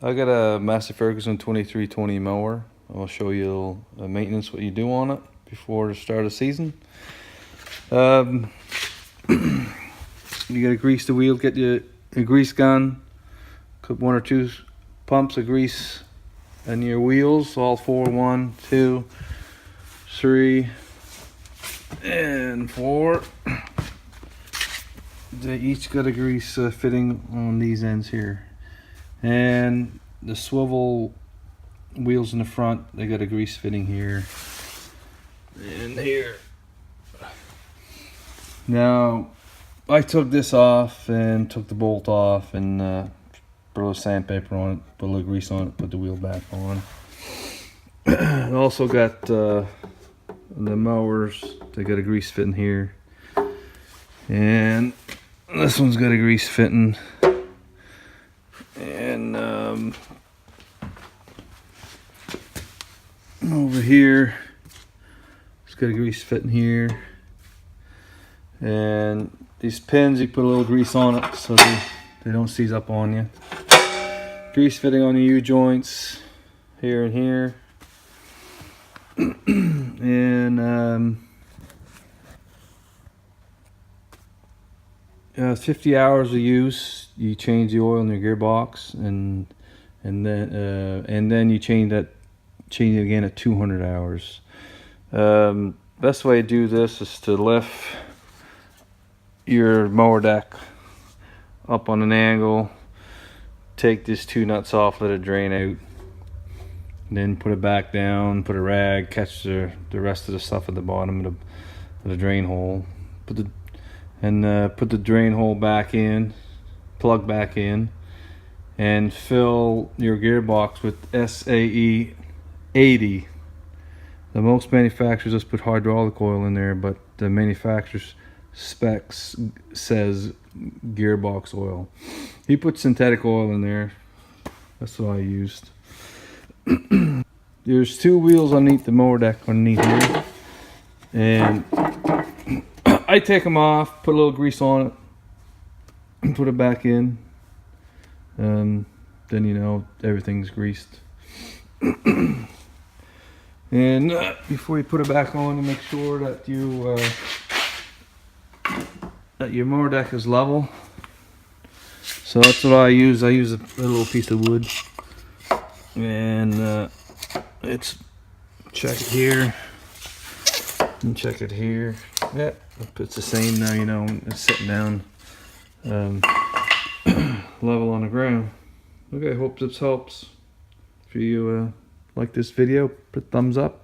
I got a Massey Ferguson 2320 mower. I'll show you maintenance, what you do on it before the start of the season. You gotta grease the wheel, get you a grease gun, put 1 or 2 pumps of grease in your wheels, all 4, 1, 2, 3, and 4. They each got a grease fitting on these ends here, and the swivel wheels in the front, they got a grease fitting here and here. Now I took this off and took the bolt off and put a little sandpaper on it, put a little grease on it, put the wheel back on. I also got the mowers, they got a grease fitting here, and this one's got a grease fitting, and over here it's got a grease fitting here, and these pins you put a little grease on it so they don't seize up on you. Grease fitting on the U-joints here and here. And 50 hours of use, you change the oil in your gearbox, and then you change it again at 200 hours. Best way to do this is to lift your mower deck up on an angle, take these 2 nuts off, let it drain out, and then put it back down, put a rag, catch the rest of the stuff at the bottom of the drain hole, put the drain hole back in, plug back in, and fill your gearbox with SAE 80. The most manufacturers just put hydraulic oil in there, but the manufacturer's specs says gearbox oil. He put synthetic oil in there. That's what I used. There's 2 wheels underneath the mower deck underneath here, and I take them off, put a little grease on it, and put it back in. Then you know everything's greased. And before you put it back on, you make sure that your mower deck is level. So that's what I use. I use a little piece of wood, and it's check it here and check it here. Yeah, it's the same now. You know, it's sitting down level on the ground. Okay, hope this helps. If you like this video, put a thumbs up.